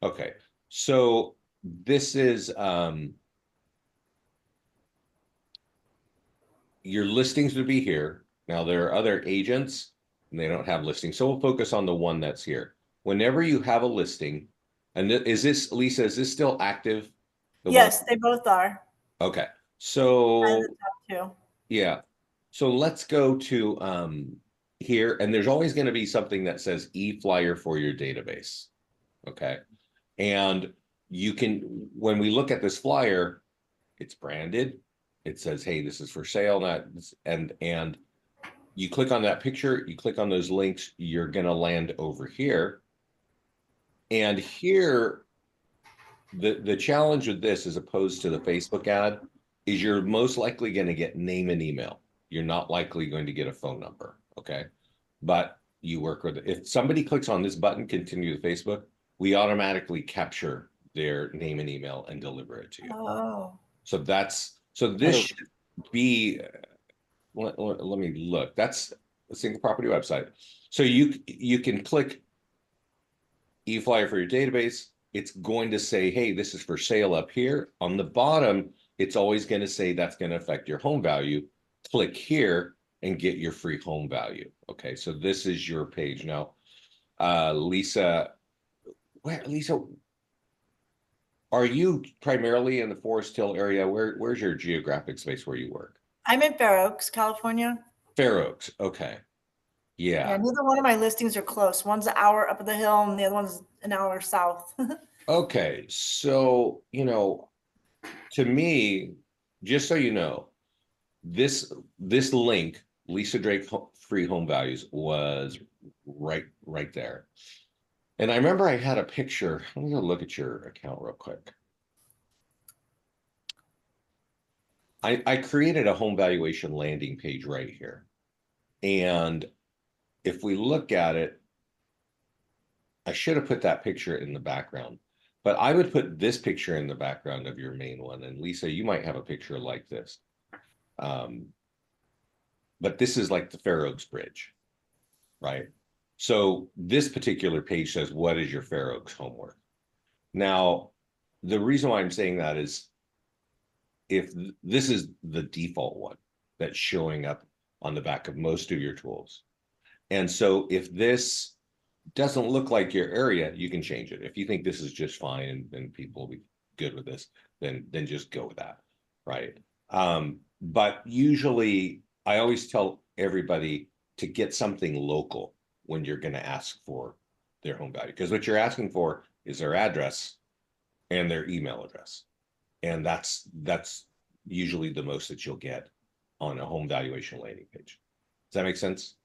Okay, so this is your listings would be here. Now there are other agents and they don't have listings. So we'll focus on the one that's here. Whenever you have a listing, and is this, Lisa, is this still active? The one? Yes, they both are. Okay. And So the top two. yeah. So let's go to here, and there's always going to be something that says e-flyer for your database. Okay. And you can, when we look at this flyer, it's branded. It says, hey, this is for sale, not and you click on that picture, you click on those links, you're gonna land over here. And here, the challenge with this, as opposed to the Facebook ad, is you're most likely going to get name and email. You're not likely going to get a phone number. Okay. But you work with it. If somebody clicks on this button, continue to Facebook, we automatically capture their name and email and deliver it to you. Oh. So this Oh, should be, let me look. That's a single property website. So you can click e-flyer for your database. It's going to say, hey, this is for sale up here. On the bottom, it's always going to say that's going to affect your home value. Click here and get your free home value. Okay, so this is your page now. Lisa, Lisa, are you primarily in the Forest Hill area? Where's your geographic space where you work? I'm in Fair Oaks, California. Fair Oaks. Okay. Yeah, Yeah. neither one of my listings are close. One's an hour up the hill and the other one's an hour south. Okay. So, to me, just so you know, this link, Lisa Drake free home values, was right there. And I remember I had a picture. Let me go look at your account real quick. I created a home valuation landing page right here. And if we look at it, I should have put that picture in the background, but I would put this picture in the background of your main one. And Lisa, you might have a picture like this. But this is like the Fair Oaks Bridge, right? So this particular page says, what is your Fair Oaks homework? Now, the reason why I'm saying that is if this is the default one that's showing up on the back of most of your tools. And so if this doesn't look like your area, you can change it. If you think this is just fine and people will be good with this, then just go with that, right? But usually I always tell everybody to get something local when you're going to ask for their home value, because what you're asking for is their address and their email address. And that's usually the most that you'll get on a home valuation landing page. Does that make sense?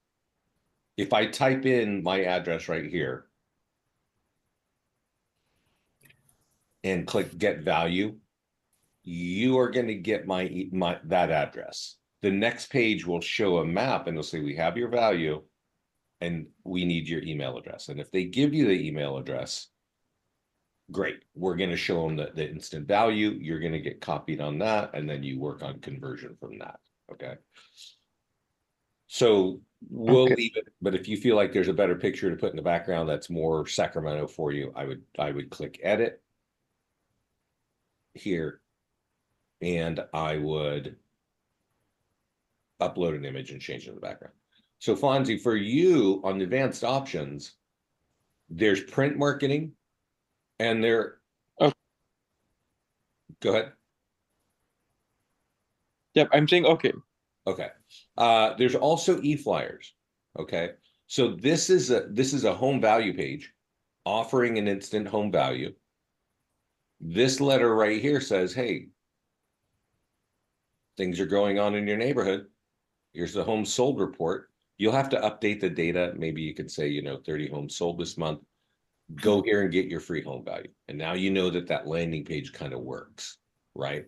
If I type in my address right here and click get value, you are going to get my that address. The next page will show a map and it'll say, we have your value and we need your email address. And if they give you the email address, great. We're going to show them the instant value. You're going to get copied on that. And then you work on conversion from that. Okay. So we'll leave it. But if you feel like there's a better picture to put in the background that's more Sacramento for you, I would click edit here. And I would upload an image and change it in the background. So Fonzie, for you on the advanced options, there's print marketing and there. Oh. Go ahead. Yep, I'm saying okay. Okay. There's also e-flyers. Okay. So this is a home value page offering an instant home value. This letter right here says, hey, things are going on in your neighborhood. Here's the home sold report. You'll have to update the data. Maybe you could say, 30 homes sold this month. Go here and get your free home value. And now you know that landing page kind of works, right?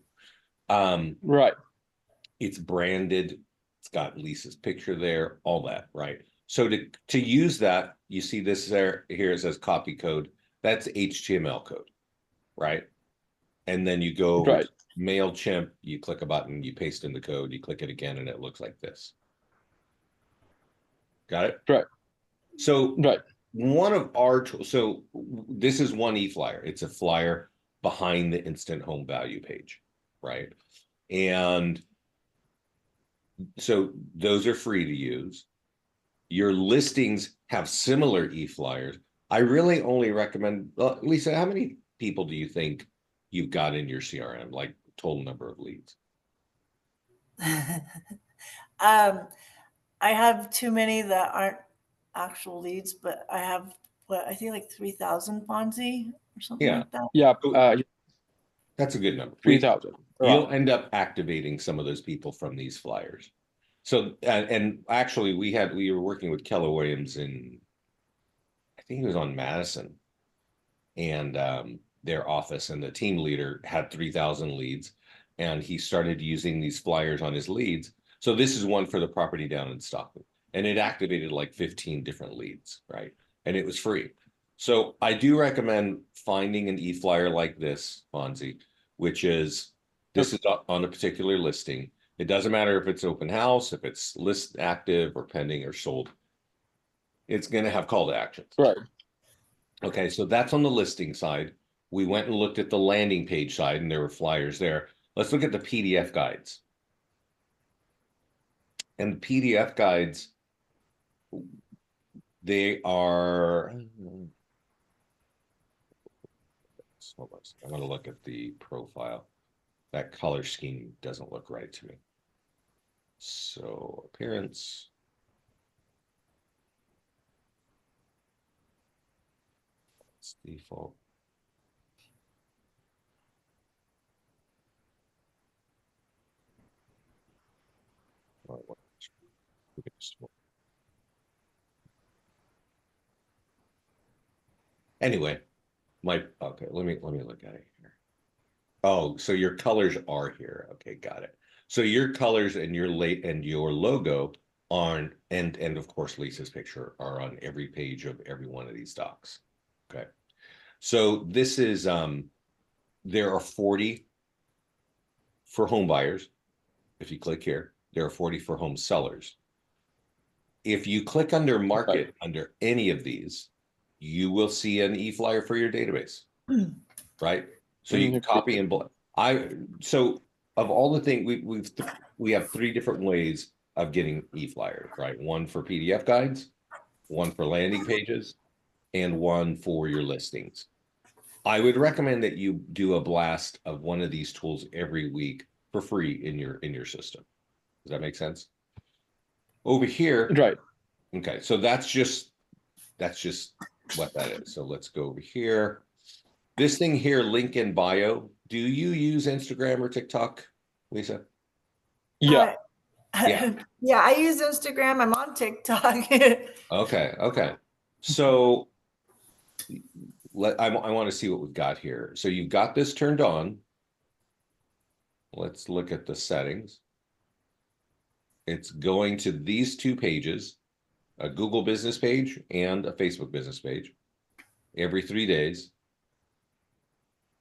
Right. It's branded. It's got Lisa's picture there, all that, right? So to use that, you see this there, here it says copy code. That's HTML code, right? And then you go over to MailChimp, you click a button, you paste in the code, you click it again, and it looks like this. Got it? Right. So Right. one of our tools, so this is one e-flyer. It's a flyer behind the instant home value page, right? And so those are free to use. Your listings have similar e-flyers. I really only recommend, Lisa, how many people do you think you've got in your CRM, like total number of leads? I have too many that aren't actual leads, but I have what I think like 3,000 Fonzie or something Yeah. like that. Yeah. That's a good number. 3,000. You'll end up activating some of those people from these flyers. So, and actually we were working with Keller Williams in, I think it was on Madison, and their office, and the team leader had 3,000 leads, and he started using these flyers on his leads. So this is one for the property down in Stockton, and it activated like 15 different leads, right? And it was free. So I do recommend finding an e-flyer like this, Fonzie, which is, this is on a particular listing. It doesn't matter if it's open house, if it's list active or pending or sold. It's going to have call to actions. Right. Okay, so that's on the listing side. We went and looked at the landing page side, and there were flyers there. Let's look at the PDF guides. And the PDF guides, they are, hold on, I'm going to look at the profile. That color scheme doesn't look right to me. So appearance. It's default. Anyway, okay, let me look at it here. Oh, so your colors are here. Okay, got it. So your colors and your logo on, and of course Lisa's picture are on every page of every one of these docs. Okay. So this is there are 40 for home buyers. If you click here, there are 40 for home sellers. If you click under market under any of these, you will see an e-flyer for your database, right? So you can copy and so of all the things we have 3 different ways of getting e-flyers, right? One for PDF guides, one for landing pages, and one for your listings. I would recommend that you do a blast of one of these tools every week for free in your system. Does that make sense? Over here, Right. okay, so that's just what that is. So let's go over here. This thing here, link in bio. Do you use Instagram or TikTok, Lisa? Yeah. Yeah. Yeah, I use Instagram. I'm on TikTok. Okay. So I want to see what we've got here. So you've got this turned on. Let's look at the settings. It's going to these 2 pages, a Google business page and a Facebook business page, every 3 days.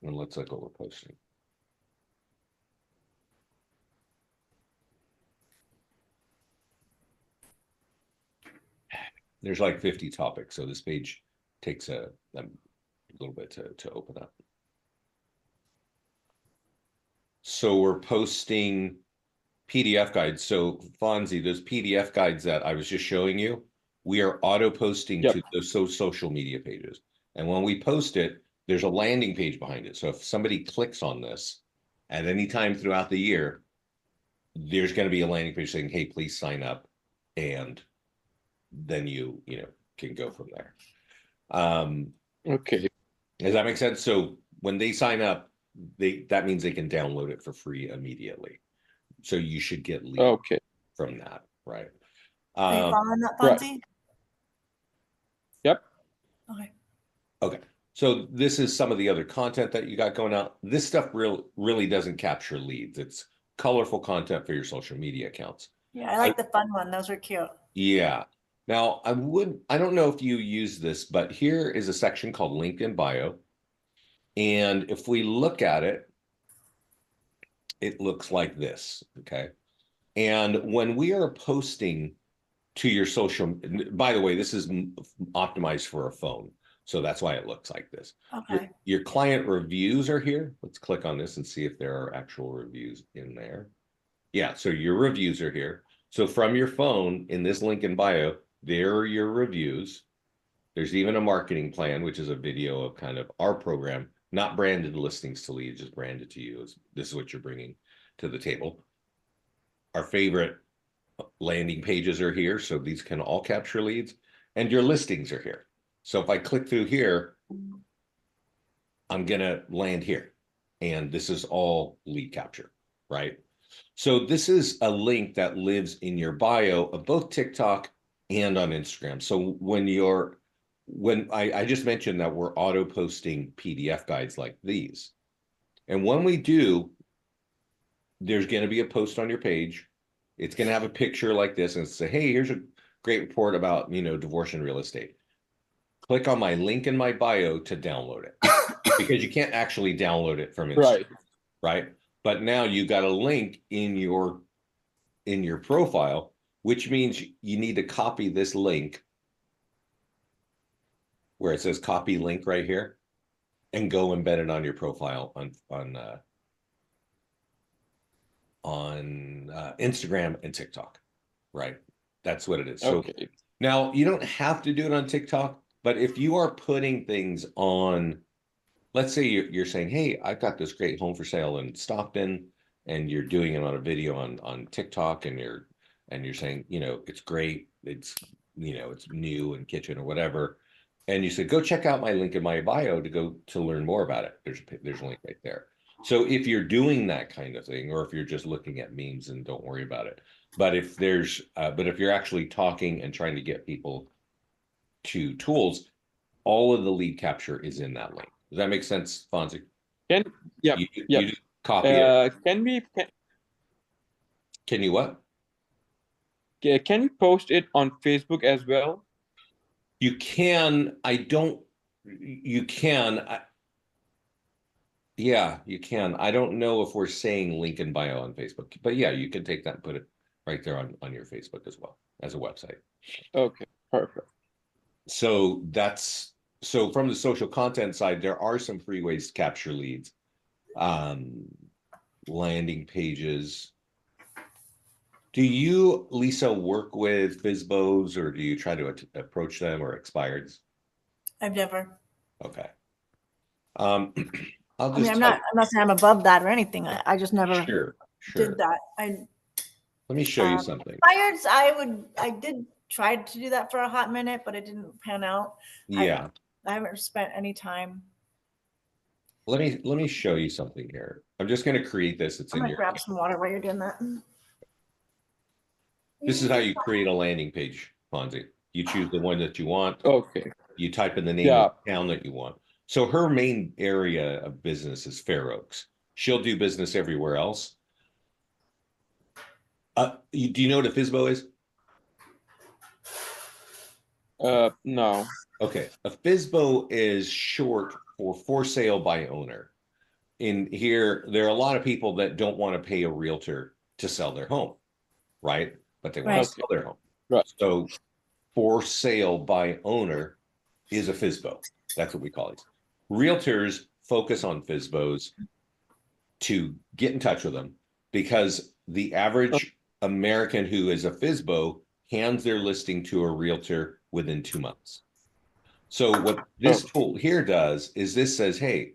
And let's look what we're posting. There's like 50 topics, so this page takes a little bit to open up. So we're posting PDF guides. So Fonzie, those PDF guides that I was just showing you, we are auto posting to those social media pages. And when we post it, there's a landing page behind it. So if somebody clicks on this at any time throughout the year, there's going to be a landing page saying, hey, please sign up. And then you can go from there. Okay. Does that make sense? So when they sign up, that means they can download it for free immediately. So you should get leads from that, right? Are you following that, Fonzie? Yep. Okay. So this is some of the other content that you got going out. This stuff really doesn't capture leads. It's colorful content for your social media accounts. Yeah, I like the fun one. Those are cute. Yeah. Now I don't know if you use this, but here is a section called LinkedIn bio. And if we look at it, it looks like this. Okay. And when we are posting to your social. By the way, this is optimized for a phone, so that's why it looks like this. Okay. Your client reviews are here. Let's click on this and see if there are actual reviews in there. Yeah, so your reviews are here. So from your phone in this link in bio, there are your reviews. There's even a marketing plan, which is a video of kind of our program, not branded listings to leads, just branded to you. This is what you're bringing to the table. Our favorite landing pages are here, so these can all capture leads, and your listings are here. So if I click through here, I'm gonna land here, and this is all lead capture, right? So this is a link that lives in your bio of both TikTok and on Instagram. So when I just mentioned that we're auto posting PDF guides like these, and when we do, there's going to be a post on your page. It's going to have a picture like this and say, hey, here's a great report about, divorce and real estate. Click on my link in my bio to download it because you can't actually download it from Instagram, right? But now you got a link in your profile, which means you need to copy this link where it says copy link right here and go embed it on your profile on Instagram and TikTok, right? That's what it is. So now you don't have to do it on TikTok, but if you are putting things on, let's say you're saying, hey, I've got this great home for sale in Stockton, and you're doing it on a video on TikTok, and you're saying, it's great, it's it's new and kitchen or whatever, and you said, go check out my link in my bio to learn more about it. There's a link right there. So if you're doing that kind of thing, or if you're just looking at memes, and don't worry about it. But if you're actually talking and trying to get people to tools, all of the lead capture is in that link. Does that make sense, Fonzie? Yeah. You just copy it. Can you what? Can we post it on Facebook as well? You can. You can. Yeah, you can. I don't know if we're saying link in bio on Facebook, but yeah, you can take that and put it right there on your Facebook as well as a website. Okay, perfect. So from the social content side, there are some free ways to capture leads. Landing pages. Do you, Lisa, work with FSBOs, or do you try to approach them, or expireds? I've never. Okay. I'm not saying I'm above that or anything. I just never did that. Let me show you something. Expireds, I did try to do that for a hot minute, but it didn't pan out. Yeah. I haven't spent any time. Let me show you something here. I'm just going to create this. I'm gonna grab some water while you're doing that. This is how you create a landing page, Fonzie. You choose the one that you want. Okay. You type in the name of the town that you want. So her main area of business is Fair Oaks. She'll do business everywhere else. Do you know what a FSBO is? No. Okay. A FSBO is short for sale by owner. In here, there are a lot of people that don't want to pay a realtor to sell their home, right? But they want to sell their home. Right. So for sale by owner is a FSBO. That's what we call it. Realtors focus on FSBOs to get in touch with them, because the average American who is a FSBO hands their listing to a realtor within 2 months. So what this tool here does is this says, hey,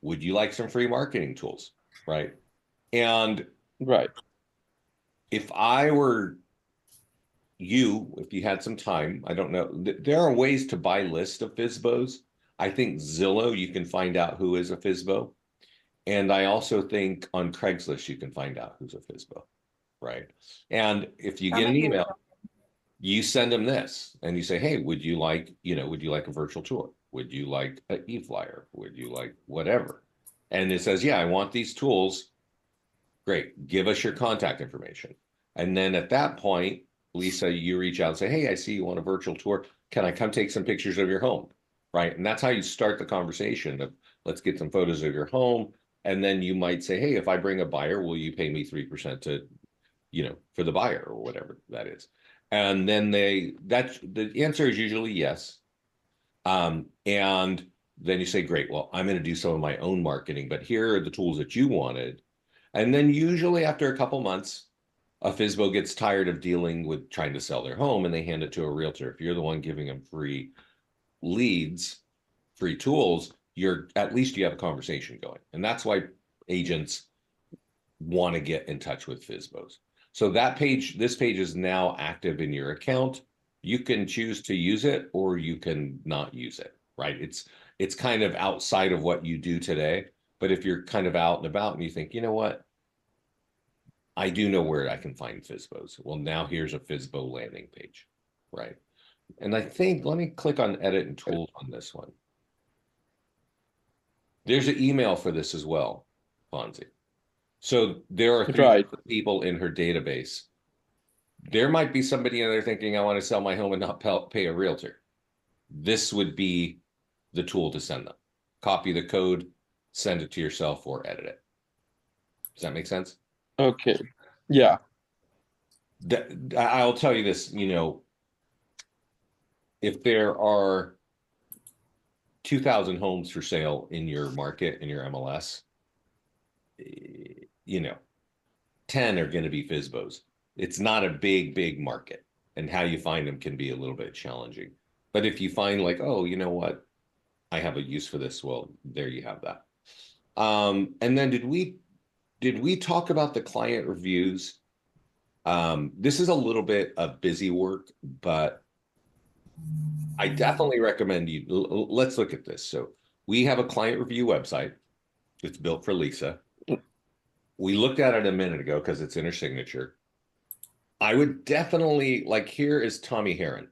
would you like some free marketing tools? Right. And if I were you, if you had some time, I don't know, there are ways to buy lists of FSBOs. I think Zillow, you can find out who is a FSBO. And I also think on Craigslist, you can find out who's a FSBO, right? And if you get an email, you send them this and you say, hey, would you like a virtual tour? Would you like an e-flyer? Would you like whatever? And it says, yeah, I want these tools. Great. Give us your contact information. And then at that point, Lisa, you reach out and say, hey, I see you want a virtual tour. Can I come take some pictures of your home? Right. And that's how you start the conversation of, let's get some photos of your home. And then you might say, hey, if I bring a buyer, will you pay me 3% for the buyer, or whatever that is? And then the answer is usually yes. And then you say, great, well, I'm going to do some of my own marketing, but here are the tools that you wanted. And then usually after a couple months, a FSBO gets tired of dealing with trying to sell their home and they hand it to a realtor. If you're the one giving them free leads, free tools, you're at least you have a conversation going. And that's why agents want to get in touch with FSBOs. So this page is now active in your account. You can choose to use it or you can not use it, right? It's kind of outside of what you do today. But if you're kind of out and about and you think, you know what, I do know where I can find FSBOs. Well, now here's a FSBO landing page, right? And I think, let me click on edit and tools on this one. There's an email for this as well, Fonzie. So there are 3 people in her database. There might be somebody in there thinking, I want to sell my home and not pay a realtor. This would be the tool to send them. Copy the code, send it to yourself, or edit it. Does that make sense? Okay. Yeah. I'll tell you this, you know, if there are 2,000 homes for sale in your market, in your MLS, you know, 10 are going to be FSBOs. It's not a big market, and how you find them can be a little bit challenging. But if you find like, oh, you know what, I have a use for this, well, there you have that. And then did we talk about the client reviews? This is a little bit of busy work, but I definitely recommend you. Let's look at this. So we have a client review website. It's built for Lisa. We looked at it a minute ago because it's in her signature. I would definitely, like, here is Tommy Heron,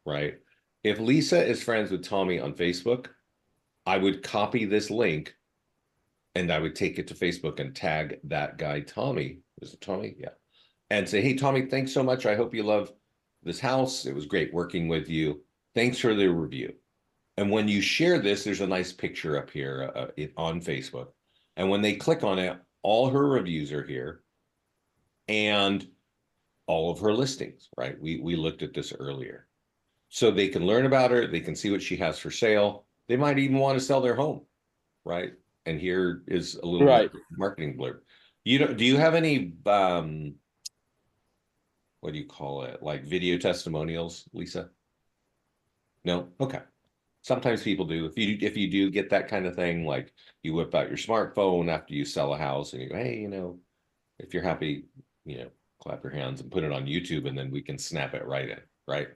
right? If Lisa is friends with Tommy on Facebook, I would copy this link and I would take it to Facebook and tag that guy, Tommy. Is it Tommy? Yeah. And say, hey, Tommy, thanks so much. I hope you love this house. It was great working with you. Thanks for the review. And when you share this, there's a nice picture up here on Facebook. And when they click on it, all her reviews are here and all of her listings, right? We looked at this earlier. So they can learn about her. They can see what she has for sale. They might even want to sell their home, right? And here is a little marketing blurb. Do you have any, what do you call it? Like video testimonials, Lisa? No? Okay. Sometimes people do. If you do get that kind of thing, like you whip out your smartphone after you sell a house and you go, hey, you know, if you're happy, you know, clap your hands and put it on YouTube and then we can snap it right in, right?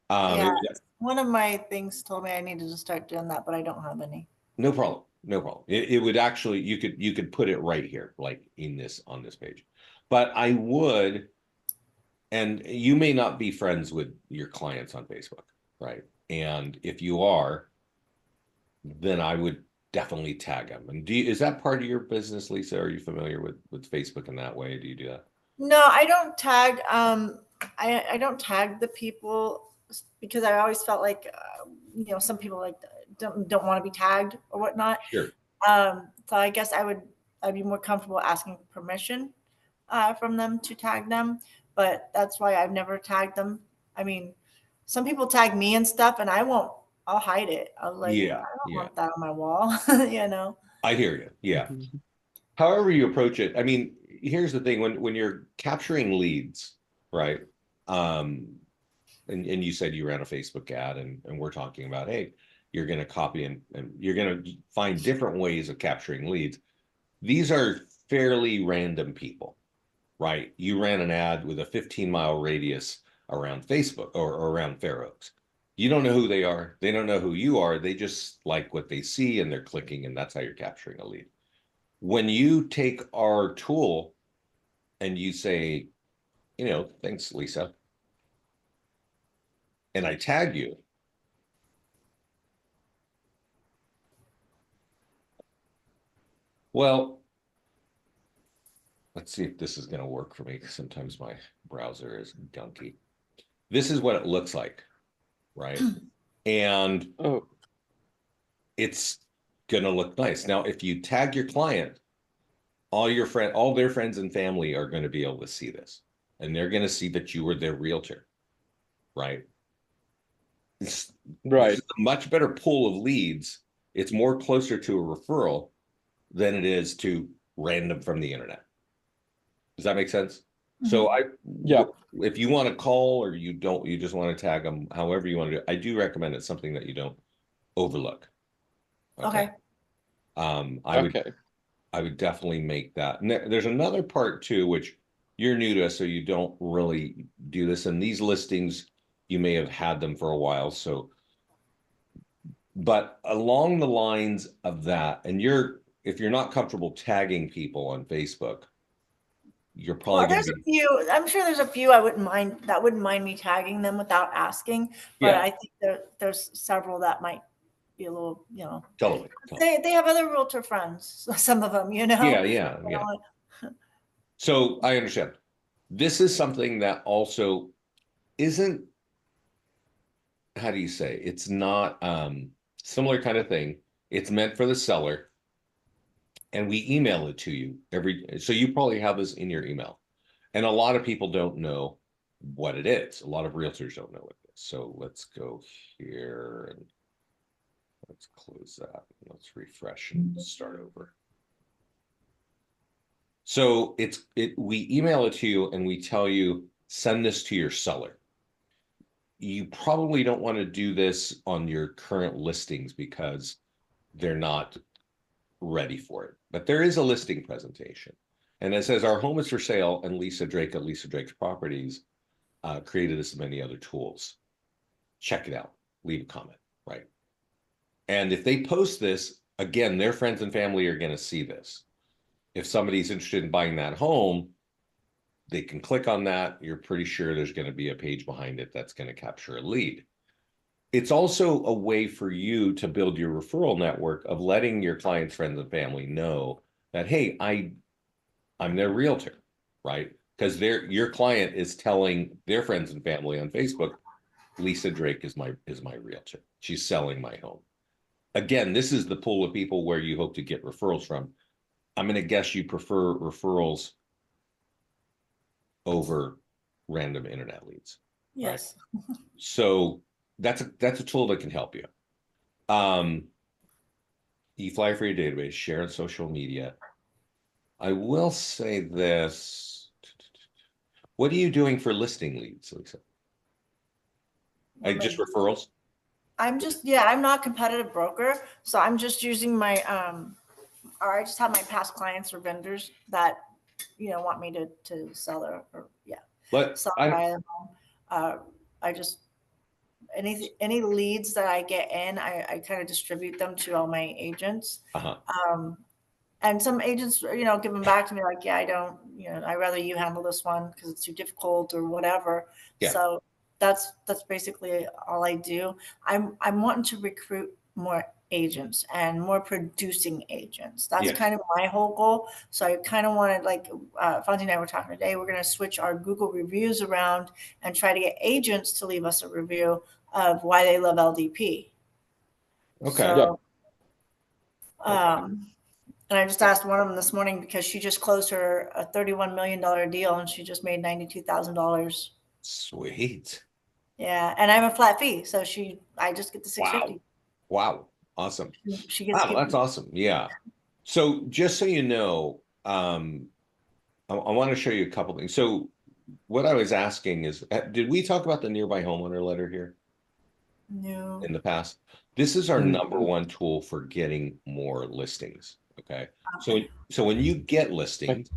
Yeah, one of my things told me I needed to start doing that, but I don't have any. No problem. No problem. It would actually, you could put it right here, like on this page. But I would, and you may not be friends with your clients on Facebook, right? And if you are, then I would definitely tag them. And is that part of your business, Lisa? Are you familiar with Facebook in that way? Do you do that? No, I don't tag. I don't tag the people because I always felt like, you know, some people like don't want to be tagged or whatnot. Sure. So I guess I'd be more comfortable asking permission from them to tag them, but that's why I've never tagged them. I mean, some people tag me and stuff, and I'll hide it. I was like, Yeah, I don't want that on my wall, you know. I hear you. Yeah. However you approach it, I mean, here's the thing: when you're capturing leads, right? And you said you ran a Facebook ad, and we're talking about, hey, you're going to copy and you're going to find different ways of capturing leads. These are fairly random people, right? You ran an ad with a 15-mile radius around Facebook or around Fair Oaks. You don't know who they are. They don't know who you are. They just like what they see and they're clicking, and that's how you're capturing a lead. When you take our tool and you say, you know, thanks, Lisa, and I tag you, well, let's see if this is going to work for me, because sometimes my browser is gunky. This is what it looks like, right? And it's going to look nice. Now, if you tag your client, all their friends and family are going to be able to see this, and they're going to see that you were their realtor. right? This Right. is a much better pool of leads. It's more closer to a referral than it is to random from the internet. Does that make sense? So Yeah. if you want to call or you don't, you just want to tag them, however you want to do it, I do recommend it's something that you don't overlook. Okay. Okay. I would definitely make that. And there's another part too, which you're new to us, so you don't really do this. And these listings, you may have had them for a while. So, but along the lines of that, and if you're not comfortable tagging people on Facebook, you're probably Well, going to there's be, a few. I'm sure there's a few I wouldn't mind me tagging them without asking. But yeah, I think there's several that might be a little, totally. they have other realtor friends. Some of them, Yeah, You yeah, yeah. know, So I understand. This is something that also isn't, how do you say, it's not similar kind of thing. It's meant for the seller, and we email it to you so you probably have this in your email. And a lot of people don't know what it is. A lot of realtors don't know what it is. So let's go here and let's close that. Let's refresh and start over. So we email it to you and we tell you, send this to your seller. You probably don't want to do this on your current listings because they're not ready for it. But there is a listing presentation. And it says, our home is for sale, and Lisa Drake at Lisa Drake's Properties created this and many other tools. Check it out. Leave a comment, right? And if they post this, again, their friends and family are going to see this. If somebody's interested in buying that home, they can click on that. You're pretty sure there's going to be a page behind it that's going to capture a lead. It's also a way for you to build your referral network of letting your clients, friends, and family know that, hey, I'm their realtor, right? Because your client is telling their friends and family on Facebook, Lisa Drake is my realtor. She's selling my home. Again, this is the pool of people where you hope to get referrals from. I'm going to guess you prefer referrals over random internet leads. yes. Right? So that's a tool that can help you. E-flyer for your database, share on social media. I will say this. What are you doing for listing leads, Lisa? Just referrals? I'm not a competitive broker, so I'm just using my or I just have my past clients or vendors that want me to sell their or sell buy them home. I just any leads that I get in, I kind of distribute them to all my agents. And some agents, give them back to me like, yeah, I don't, I'd rather you handle this one because it's too difficult or whatever. Yeah. So that's basically all I do. I'm wanting to recruit more agents and more producing agents. That's Yes. kind of my whole goal. So I kind of wanted, like Fonzie and I were talking today, we're going to switch our Google reviews around and try to get agents to leave us a review of why they love LDP. Okay. So, and I just asked one of them this morning because she just closed her a $31 million deal and she just made $92,000. Sweet. Yeah. And I'm a flat fee. So I just get the Wow. 650. Wow. Awesome. She gets to keep. That's awesome. Yeah. So just so you know, I want to show you a couple things. So what I was asking is, did we talk about the nearby homeowner letter here No. in the past? This is our number one tool for getting more listings. Okay. So when you get listings,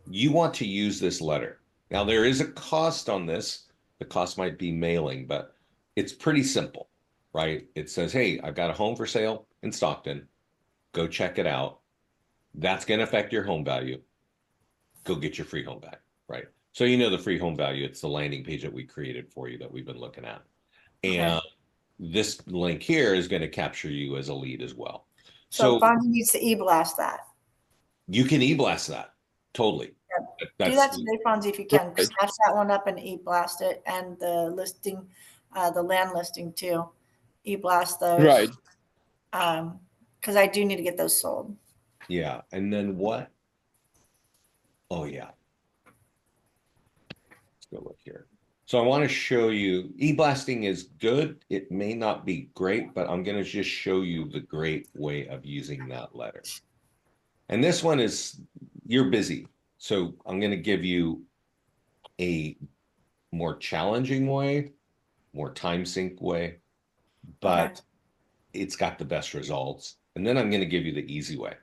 you want to use this letter. Now there is a cost on this. The cost might be mailing, but it's pretty simple, right? It says, hey, I've got a home for sale in Stockton. Go check it out. That's going to affect your home value. Go get your free home back, right? So the free home value, it's the landing page that we created for you that we've been looking at. And this link here is going to capture you as a lead as well. So Fonzie needs to e-blast that. You can e-blast that. Totally. Yeah. Do that today, Fonzie, if you can. Snatch that one up and e-blast it. And the listing, the land listing too. E-blast those. Right. Because I do need to get those sold. Yeah. And then what? Oh, yeah. Let's go look here. So I want to show you, e-blasting is good. It may not be great, but I'm going to just show you the great way of using that letter. And this one is, you're busy. So I'm going to give you a more challenging way, more time sink way, but Okay. it's got the best results. And then I'm going to give you the easy way.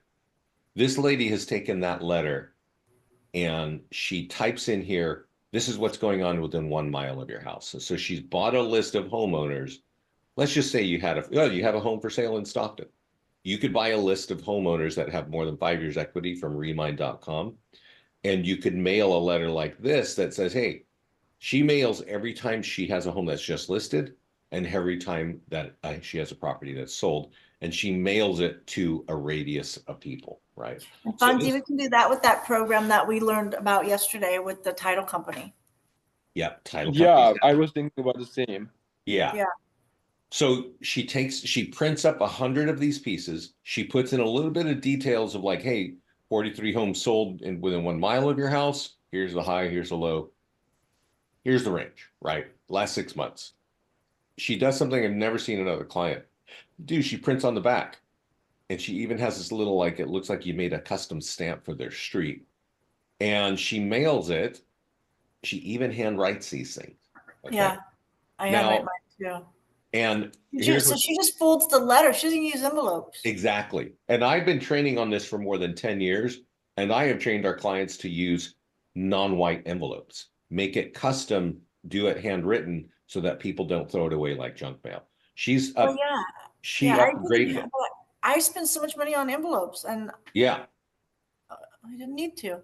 This lady has taken that letter and she types in here, this is what's going on within 1 mile of your house. So she's bought a list of homeowners. Let's just say you have a home for sale in Stockton. You could buy a list of homeowners that have more than 5 years equity from remind.com. And you could mail a letter like this that says, hey, she mails every time she has a home that's just listed and every time that she has a property that's sold, and she mails it to a radius of people, right? So Fonzie, we can do that with that program that we learned about yesterday with the title company. yeah, title Yeah, companies. I was thinking about the same. Yeah. Yeah. So she prints up 100 of these pieces. She puts in a little bit of details of like, hey, 43 homes sold within 1 mile of your house. Here's the high, here's the low. Here's the range, right? Last 6 months. She does something I've never seen another client do. She prints on the back. And she even has this little, like, it looks like you made a custom stamp for their street. And she mails it. She even handwrites these things. Okay. Yeah. I handwrite Now, mine too. and So she just folds the letter. She doesn't use envelopes. exactly. And I've been training on this for more than 10 years. And I have trained our clients to use non-white envelopes, make it custom, do it handwritten so that people don't throw it away like junk mail. Well, yeah. She Yeah, I upgraded didn't. it. I spend so much money on envelopes, and Yeah. I didn't need to.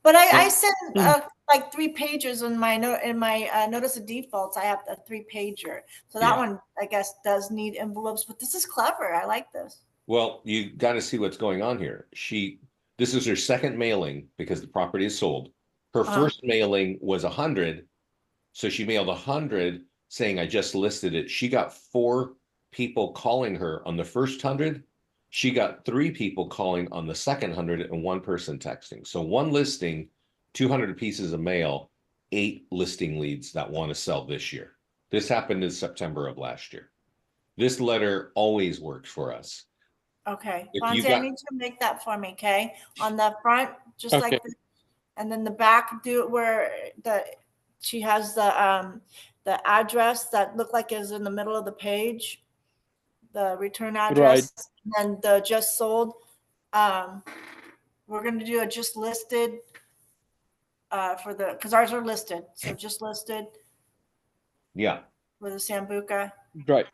But I And send like 3 pages in my notice of defaults. I have a 3 pager, so that yeah. one I guess does need envelopes. But this is clever. I like this. Well, you got to see what's going on here. This is her second mailing because the property is sold. Her Uh, first mailing was 100. So she mailed 100 saying, I just listed it. She got 4 people calling her on the first 100. She got 3 people calling on the second 100 and 1 person texting. So one listing, 200 pieces of mail, 8 listing leads that want to sell this year. This happened in September of last year. This letter always works for us. okay, If you Fonzie, I got, need you to make that for me. Okay, on the front, just Okay. like this, and then the back, do it where she has the address that looked like is in the middle of the page, the return Right. address, and the just sold. Um, we're going to do a just listed for the, because ours are listed. So just listed yeah, for the Sambuca. Right.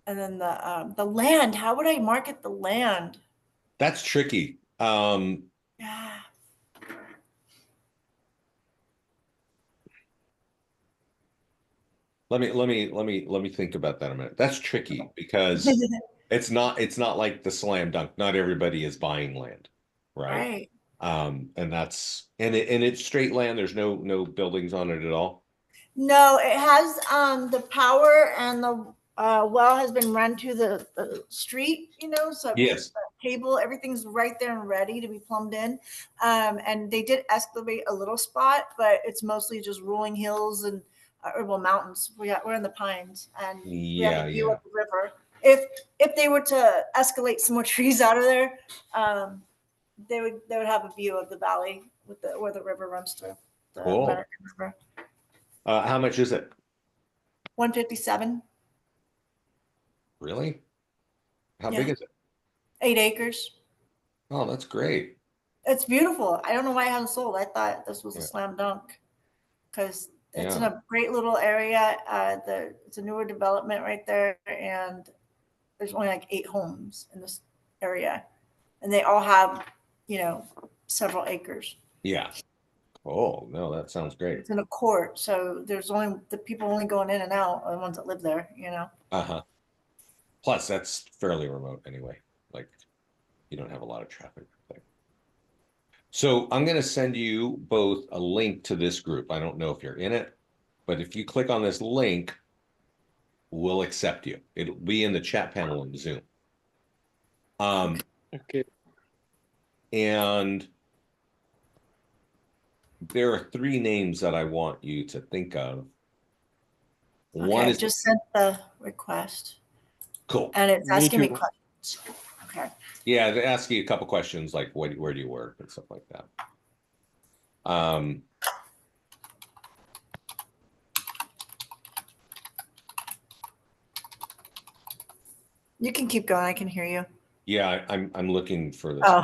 And then the land. How would I market the land? that's tricky. Yeah. Let me think about that a minute. That's tricky because it's not like the slam dunk. Not everybody is buying land, right? Right. And it's straight land. There's no buildings on it at all. No, it has the power and the well has been run to the street, so Yes. the cable, everything's right there and ready to be plumbed in. And they did excavate a little spot, but it's mostly just rolling hills and well, mountains. We're in the pines and we have Yeah, a view yeah. of the river. If they were to escalate some more trees out of there, they would have a view of the valley with where the river runs through the Cool. American River. How much is it? 157. Really? How Yeah. big is it? 8 acres. Oh, that's great. It's beautiful. I don't know why it hasn't sold. I thought this was a Yeah. slam dunk because it's in Yeah. a great little area. It's a newer development right there, and there's only like 8 homes in this area, and they all have, several acres. Yeah. Oh, no, that sounds great. It's in a court, so there's only the people only going in and out are the ones that live there. Uh-huh. Plus, that's fairly remote anyway. Like, you don't have a lot of traffic there. So I'm going to send you both a link to this group. I don't know if you're in it, but if you click on this link, we'll accept you. It'll be in the chat panel in Zoom. Okay. And there are 3 names that I want you to think of One Okay, is just sent the request cool. and it's Me asking me too. questions. Okay. Yeah, they ask you a couple questions like where do you work and stuff like that. You can keep going. I can hear you. Yeah, I'm looking for this. Oh,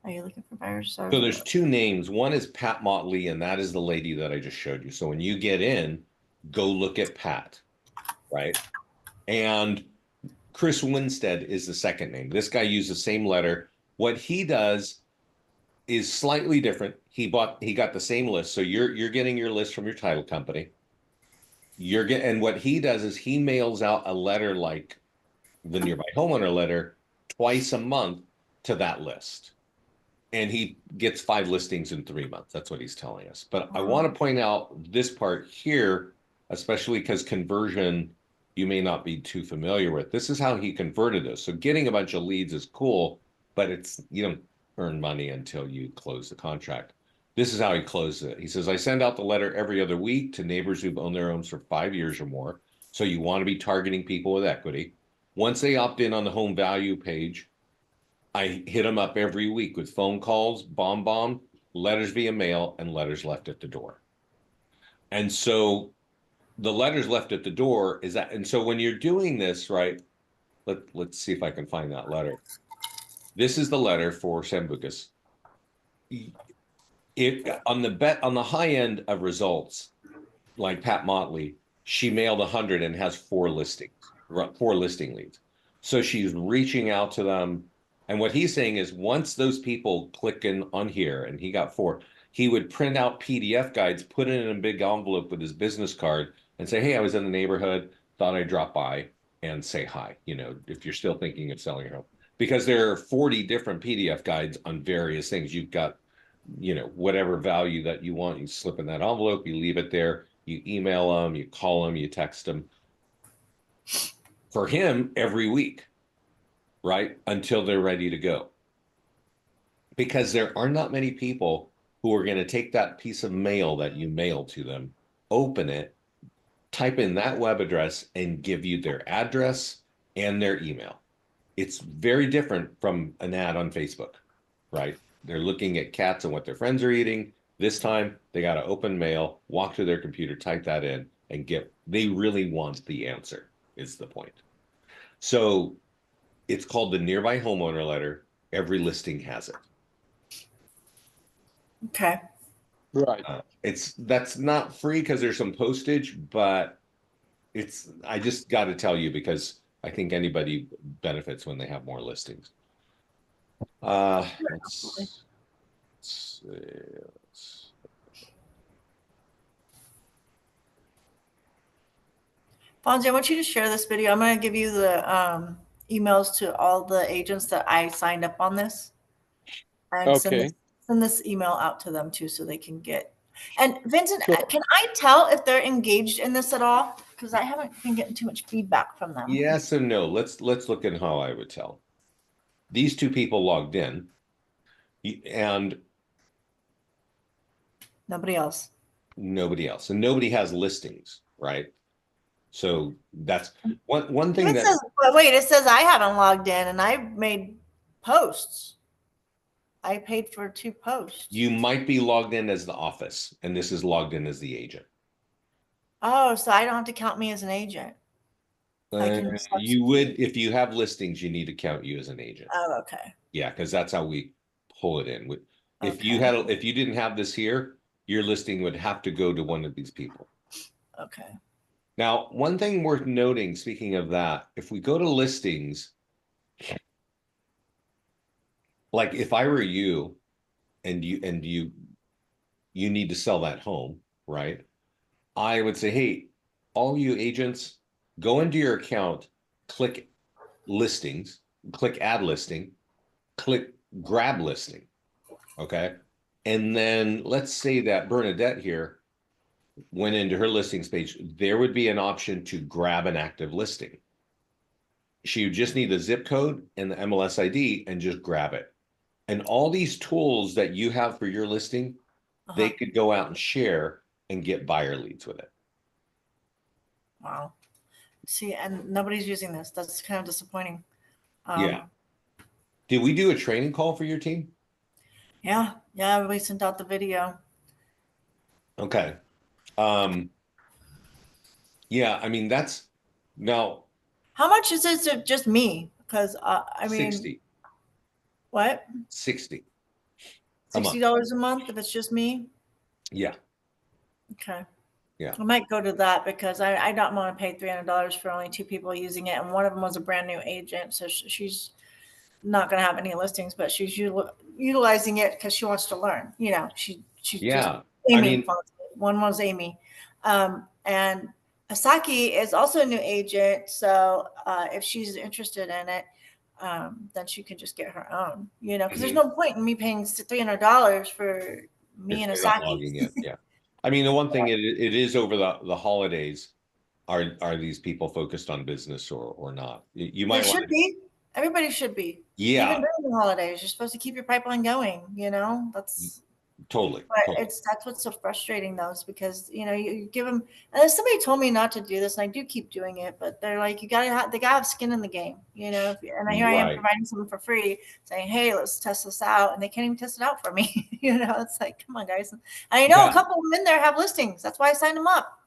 are you looking for buyers? So there's two names. One is Pat Motley, and that is the lady that I just showed you. So when you get in, go look at Pat, right? And Chris Winstead is the second name. This guy used the same letter. What he does is slightly different. He got the same list. So you're getting your list from your title company. And what he does is he mails out a letter like the nearby homeowner letter twice a month to that list. And he gets 5 listings in 3 months. That's what he's telling us. But I want to point out this part here, especially because conversion, you may not be too familiar with. This is how he converted us. So getting a bunch of leads is cool, but you don't earn money until you close the contract. This is how he closed it. He says, I send out the letter every other week to neighbors who've owned their homes for 5 years or more. So you want to be targeting people with equity. Once they opt in on the home value page, I hit them up every week with phone calls, bomb, letters via mail, and letters left at the door. And so the letters left at the door is that, and so when you're doing this, right, let's see if I can find that letter. This is the letter for Sambucus. On the high end of results, like Pat Motley, she mailed 100 and has 4 listing leads. So she's reaching out to them. And what he's saying is once those people click in on here, and he got 4, he would print out PDF guides, put it in a big envelope with his business card and say, hey, I was in the neighborhood, thought I'd drop by and say hi, if you're still thinking of selling your home. Because there are 40 different PDF guides on various things. You've got, whatever value that you want, you slip in that envelope, you leave it there, you email them, you call them, you text them. For him, every week, right? Until they're ready to go. Because there are not many people who are going to take that piece of mail that you mail to them, open it, type in that web address, and give you their address and their email. It's very different from an ad on Facebook, right? They're looking at cats and what their friends are eating. This time they got to open mail, walk to their computer, type that in, and they really want the answer, is the point. So it's called the nearby homeowner letter. Every listing has it. Okay. Right. That's not free because there's some postage, but I just got to tell you because I think anybody benefits when they have more listings. Let's see. Fonzie, I want you to share this video. I'm going to give you the emails to all the agents that I signed up on this. And Okay. send this email out to them too so they can get. And Vincent, Sure. can I tell if they're engaged in this at all? Because I haven't been getting too much feedback from them. Yes and no. Let's look at how I would tell. These 2 people logged in, and Nobody else. nobody else, and nobody has listings, right? So that's one thing that But wait, it says I haven't logged in and I made posts. I paid for 2 posts. you might be logged in as the office, and this is logged in as the agent. Oh, so I don't have to count me as an agent. You would, if you have listings, you need to count you as an agent. Oh, okay. Yeah, because that's how we pull it in. If Okay. if you didn't have this here, your listing would have to go to one of these people. Okay. Now, one thing worth noting, speaking of that, if we go to listings, like if I were you and you need to sell that home, right? I would say, hey, all you agents, go into your account, click listings, click add listing, click grab listing. Okay. And then let's say that Bernadette here went into her listings page. There would be an option to grab an active listing. She would just need the zip code and the MLS ID and just grab it. And all these tools that you have for your listing, they could go out and share and get buyer leads with it. Wow. See, and nobody's using this. That's kind of disappointing. Yeah. Did we do a training call for your team? Yeah. Yeah. We sent out the video. Okay. Yeah, I mean, that's now How much is it to just me? Because I mean, 60, what? 60 a month. $60 a month if it's just me? Yeah. Okay. Yeah. I might go to that because I don't want to pay $300 for only two people using it. And one of them was a brand new agent. So she's not going to have any listings, but she's utilizing it because she wants to learn. You know, she's just Yeah. I Amy. mean, One was Amy. And Asaki is also a new agent. So if she's interested in it, then she can just get her own, you know, because there's mhm, no point in me paying $300 for me if and they're not Asaki. logging in. Yeah. I mean, the one thing it is over the holidays. Are these people focused on business or not? You They might want should to. be. Everybody should be. Even Yeah, during the holidays, you're supposed to keep your pipeline going, you know? That's totally. but that's what's so frustrating though, is because you know you give them. And then somebody told me not to do this, and I do keep doing it. But they're like, they gotta have skin in the game, you know. And here I am Right. providing something for free, saying, "Hey, let's test this out," and they can't even test it out for me. You know, it's like, come on, guys. And I know a Yeah. couple of them in there have listings. That's why I signed them up.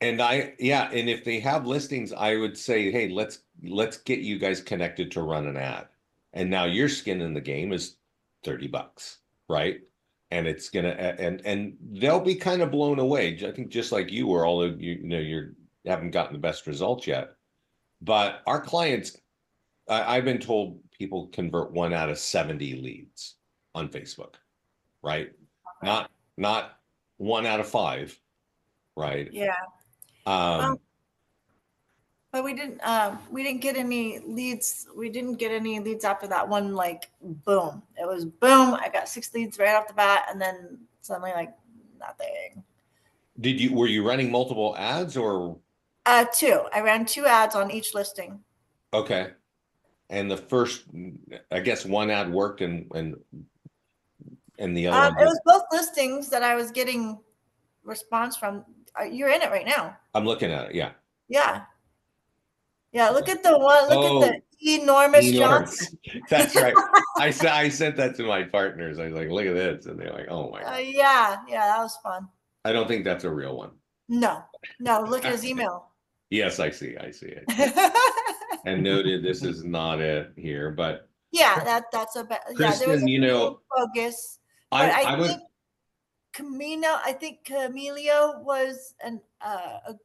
And if they have listings, I would say, hey, let's get you guys connected to run an ad. And now your skin in the game is $30, right? And it's gonna and they'll be kind of blown away. I think just like you were, although you haven't gotten the best results yet. But our clients, I've been told people convert 1 out of 70 leads on Facebook, right? Not 1 out of 5, right? Yeah. Um, But we didn't get any leads. We didn't get any leads after that one, like boom. It was boom. I got 6 leads right off the bat, and then suddenly like nothing. were you running multiple ads or Two. I ran 2 ads on each listing. okay? And the first, I guess one ad worked and the other one It didn't. was both listings that I was getting response from. You're in it right now. I'm looking at it, yeah. Yeah. Yeah. Look at the one, look at the Oh, enormous Johnson. enormous. That's right. I sent that to my partners. I was like, look at this. And they're like, oh my God. Yeah. Yeah. That was fun. I don't think that's a real one. No, no. Look at his email. Yes, I see. And noted this is not it here, but Yeah, that's a yeah. There was Kristen, a main focus, but I would I think Camilio was a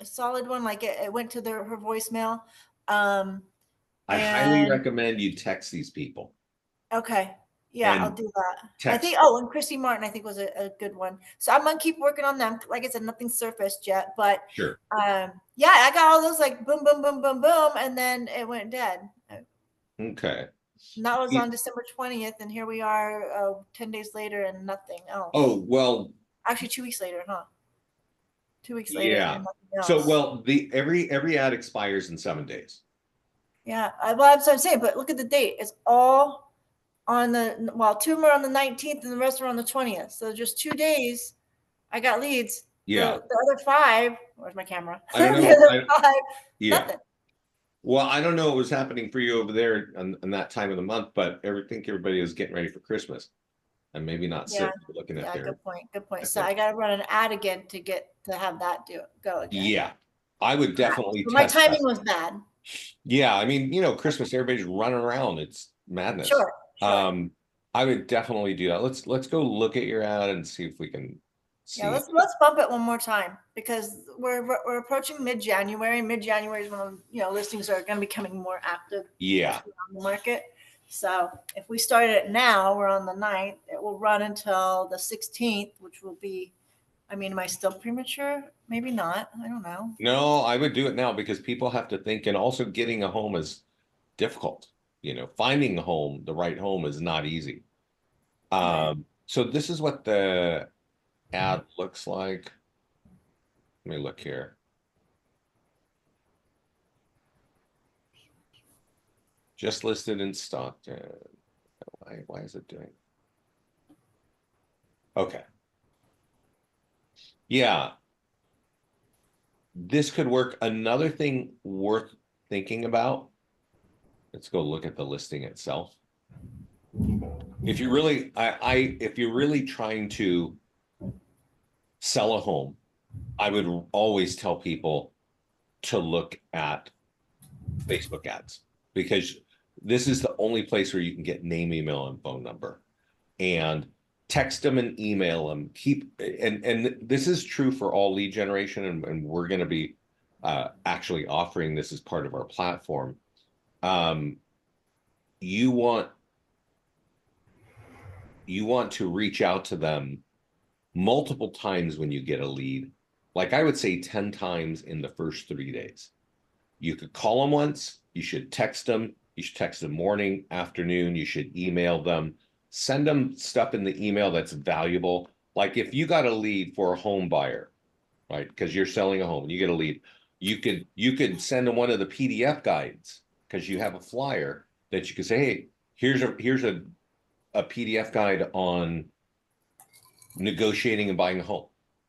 solid one. Like it went to her voicemail. I highly And recommend you text these people okay, yeah, I'll and do that. I text. think. Oh, and Chrissy Martin, I think was a good one. So I'm gonna keep working on them. Like I said, nothing surfaced yet, but Sure. yeah, I got all those like boom, boom, boom, boom, boom, and then it went dead. Okay. And that was on December 20th, and here we are 10 days later and nothing else. Oh, well, Actually, 2 weeks later, huh? 2 weeks later yeah. and nothing else. So, well, the every ad expires in 7 days. Yeah, well, that's what I'm saying, but look at the date. It's all on the, well, two more on the 19th and the rest are on the 20th. So just 2 days, I got leads. Yeah. The other five, where's my camera? I don't know. The other five, Yeah. nothing. Well, I don't know what was happening for you over there on that time of the month, but I think everybody is getting ready for Christmas and maybe not Yeah. looking at Yeah, their. good point. Good point. at So their- I got to run an ad again to have that go again. Yeah. I would definitely But my test that. timing was bad. Yeah. I mean, Christmas, everybody's running around. It's madness. Sure. I would definitely do that. Let's go look at your ad and see if we can see. Yeah, let's bump it one more time because we're approaching mid-January. Mid-January is when listings are going to be becoming more active. Yeah. On the market. So if we start it now, we're on the 9th. It will run until the 16th, which will be. I mean, am I still premature? Maybe not. I don't know. No, I would do it now because people have to think, and also getting a home is difficult. Finding a home, the right home is not easy. So this is what the ad looks like. Let me look here. Just listed in Stockton. Why is it doing? Okay. Yeah. this could work. Another thing worth thinking about. Let's go look at the listing itself. If you're really, if you're really trying to sell a home, I would always tell people to look at Facebook ads, because this is the only place where you can get name, email, and phone number, and text them and email them. And this is true for all lead generation, and we're going to be actually offering this as part of our platform. You want to reach out to them multiple times when you get a lead. Like I would say 10 times in the first 3 days. You could call them once, you should text them, you should text them morning, afternoon, you should email them, send them stuff in the email that's valuable. Like if you got a lead for a home buyer, right? Because you're selling a home and you get a lead, you could send them one of the PDF guides, because you have a flyer that you could say, hey, here's a PDF guide on negotiating and buying a home,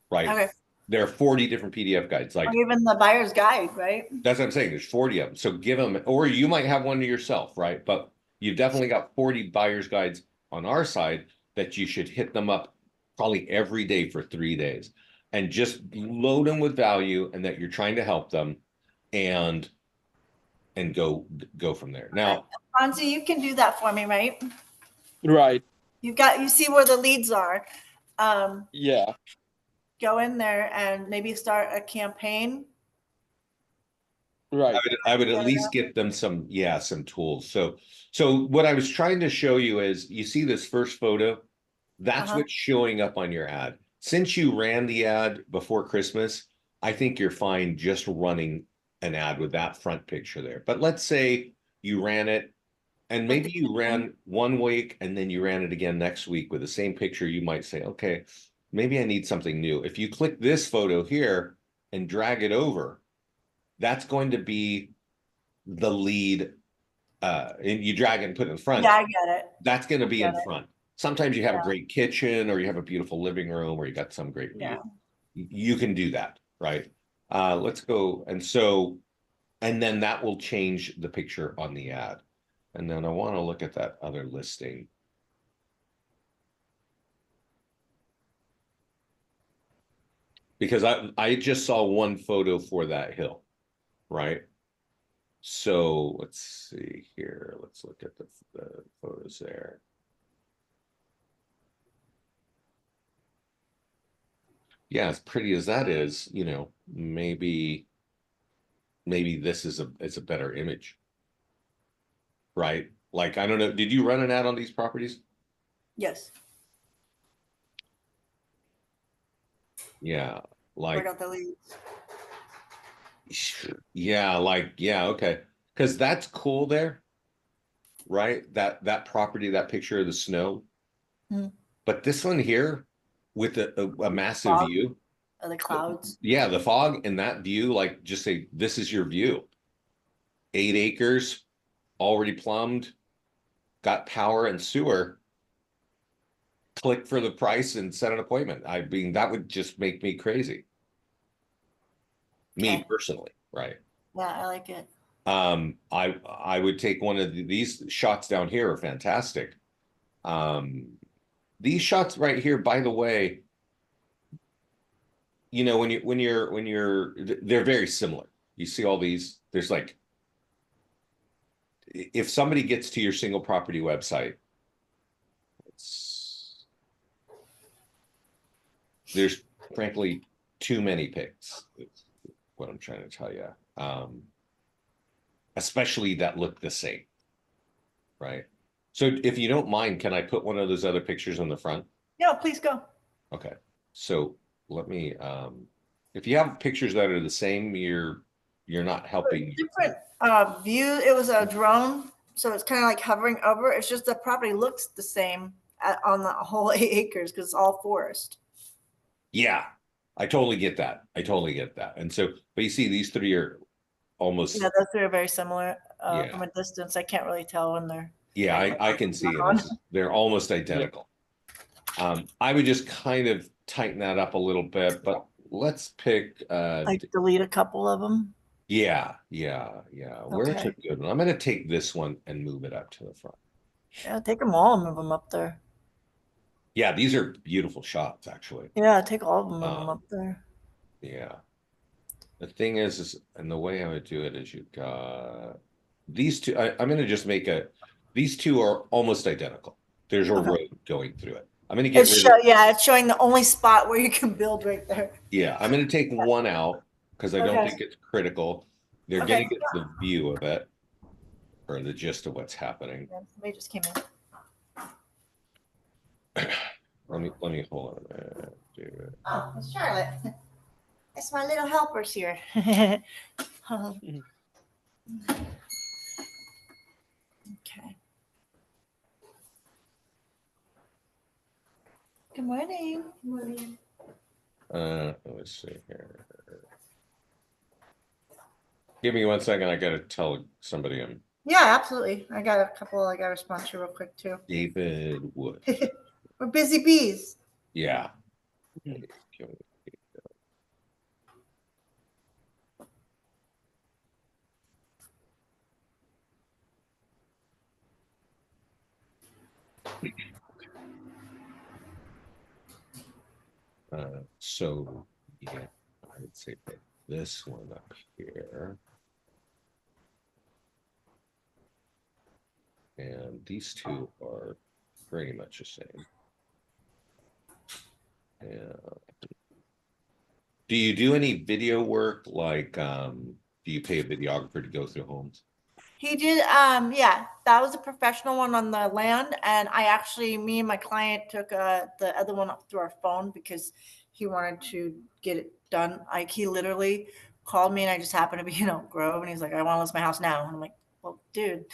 right? Okay. There are 40 different PDF guides. Like Or even the buyer's guide, right? that's what I'm saying. There's 40 of them. So give them, or you might have one to yourself, right? But you've definitely got 40 buyer's guides on our side that you should hit them up probably every day for 3 days, and just load them with value, and that you're trying to help them, and go from there. Now, Fonzie, you can do that for me, right? Right. You see where the leads are. Yeah. Go in there and maybe start a campaign. Right. I would at least get them some tools. So what I was trying to show you is, you see this first photo, that's what's showing up on your ad. Since you ran the ad before Christmas, I think you're fine just running an ad with that front picture there. But let's say you ran it, and maybe you ran 1 week and then you ran it again next week with the same picture. You might say, okay, maybe I need something new. If you click this photo here and drag it over, that's going to be the lead. And you drag it and put it in front. Yeah, I get it. That's going to be in it. front. Sometimes you have a great kitchen, or you have a beautiful living room, or you got some great view. Yeah. You can do that, right? Let's go. And then that will change the picture on the ad. And then I want to look at that other listing. Because I just saw one photo for that hill, right? So let's see here. Let's look at the photos there. Yeah, as pretty as that is, maybe this is a better image, right? Like, I don't know. Did you run an ad on these properties? Yes. Yeah, I like, got the leads. yeah, like, yeah, okay. Because that's cool there, right? That property, that picture of the snow. But this one here with a massive Fog. view. Or the clouds. Yeah, the fog and that view, like, just say, this is your view. 8 acres, already plumbed, got power and sewer. Click for the price and set an appointment. I mean, that would just make me crazy. Me personally, right? Yeah, I like it. I would take one of these shots down here are fantastic. These shots right here, by the way, they're very similar. You see all these, there's like, if somebody gets to your single property website, there's frankly too many pics. It's what I'm trying to tell you. Especially that look the same, right? So if you don't mind, can I put one of those other pictures on the front? Yeah, please go. Okay. So let me, if you have pictures that are the same, you're not helping. Different view. It was a drone, so it's kind of like hovering over. It's just the property looks the same on the whole 8 acres because it's all forest. Yeah, I totally get that. And so, but you see, these three are almost. Yeah, those three are very similar Yeah. from a distance. I can't really tell when they're. Yeah, I can see it. They're almost identical. I would just kind of tighten that up a little bit, but let's pick, Like delete a couple of them. yeah. Where's a Okay. good one? I'm gonna take this one and move it up to the front. Yeah, take them all and move them up there. Yeah, these are beautiful shots, actually. Yeah, take all of them, move them Um, up there. yeah. The thing is, and the way I would do it is you've got these two. I'm gonna just make these two are almost identical. There's a Okay. road going through it. I'm gonna get It's rid of, yeah, it's showing the only spot where you can build right there. yeah, I'm gonna take one out because I don't Okay. think it's critical. They're gonna Okay. get the view of it or the gist of what's happening. Yeah, somebody just came in. Let me hold on a minute. Dude. Oh, it's Charlotte. It's my little helpers here. Okay. Good morning. Good morning. Let's see here. Give me 1 second. I gotta tell somebody I'm Yeah, absolutely. I got a couple I got to respond to real quick too. David Wood. We're busy bees. Yeah. Mhm. So yeah, I'd say put this one up here. And these two are pretty much the same. Yeah. Do you do any video work? Like, do you pay a videographer to go through homes? He did, yeah, that was a professional one on the land. And I actually, me and my client took the other one up through our phone because he wanted to get it done. Like he literally called me and I just happened to be in Oak Grove and he's like, I want to list my house now. And I'm like, well, dude.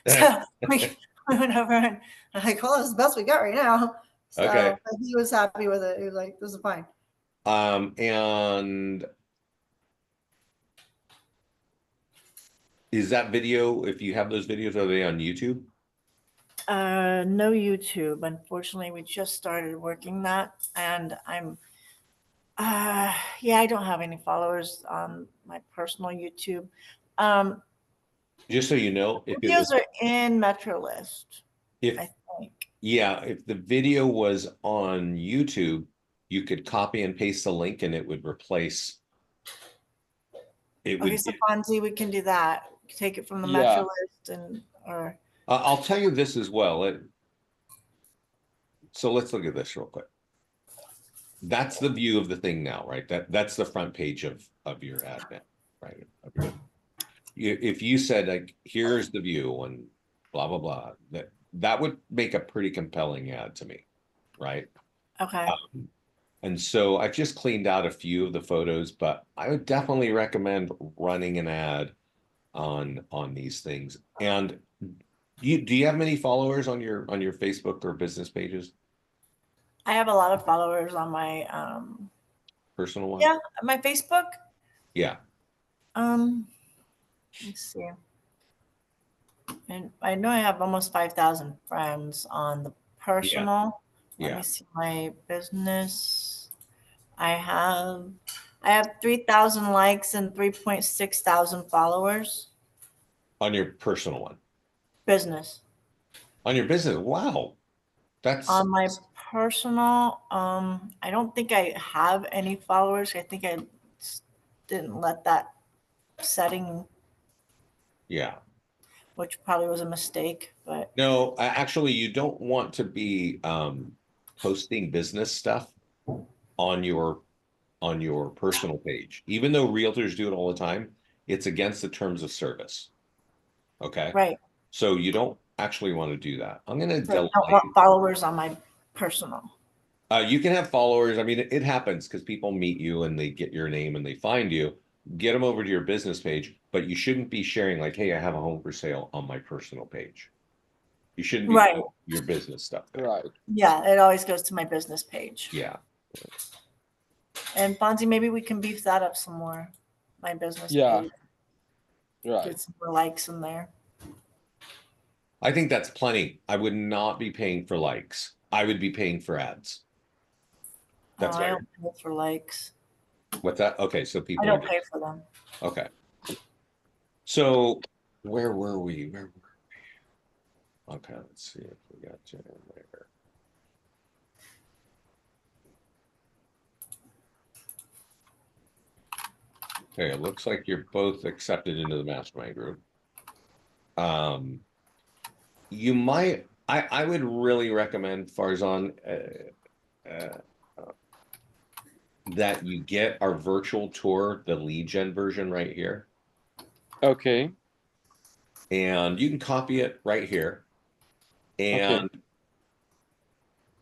So we went over and I'm like, well, it's the best we got right now. Okay. So but he was happy with it. He was like, this is fine. And is that video, if you have those videos, are they on YouTube? No YouTube. Unfortunately, we just started working that, and yeah, I don't have any followers on my personal YouTube. Um, Just so you know, if it was, Videos are in MetroList, if, I think. yeah, if the video was on YouTube, you could copy and paste the link and it would replace, it Okay, would, so Fonzie, we can do that. Take it from the Yeah. MetroList and or I'll tell you this as well. So let's look at this real quick. That's the view of the thing now, right? That's the front page of your admin, right? If you said like, here's the view and blah blah blah, that would make a pretty compelling ad to me, right? okay. And so I've just cleaned out a few of the photos, but I would definitely recommend running an ad on these things. And do you have many followers on your Facebook or business pages? I have a lot of followers on my Personal one? yeah, my Facebook. Yeah. Let's see. And I know I have almost 5,000 friends on the Yeah. personal. Let Yeah. me see my business. I have I have 3,000 likes and 3.6 thousand followers. On your personal one. Business. On your business. Wow. That's On my personal, I don't think I have any followers. I think I didn't let that setting, yeah. which probably was a mistake, but No, actually you don't want to be posting business stuff on your personal page. Even though realtors do it all the time, it's against the terms of service. Okay. right. So you don't actually want to do that. I'm going to So I delete. don't want followers on my personal. You can have followers. I mean, it happens because people meet you and they get your name and they find you. Get them over to your business page, but you shouldn't be sharing like, "Hey, I have a home for sale" on my personal page. You shouldn't be Right. putting your business stuff there. Right. Yeah, it always goes to my business page. Yeah. And Fonzie, maybe we can beef that up some more. My business Yeah. page. Right. Get some more likes in there. I think that's plenty. I would not be paying for likes. I would be paying for ads. That's I right. don't pay for likes. What's that? Okay, so I people don't are pay for them. okay. So where were we? Okay, let's see if we got you in there. Okay, it looks like you're both accepted into the mastermind group. You might, I would really recommend Farzan uh, that you get our virtual tour, the lead gen version right here, Okay. and you can copy it right here, Okay.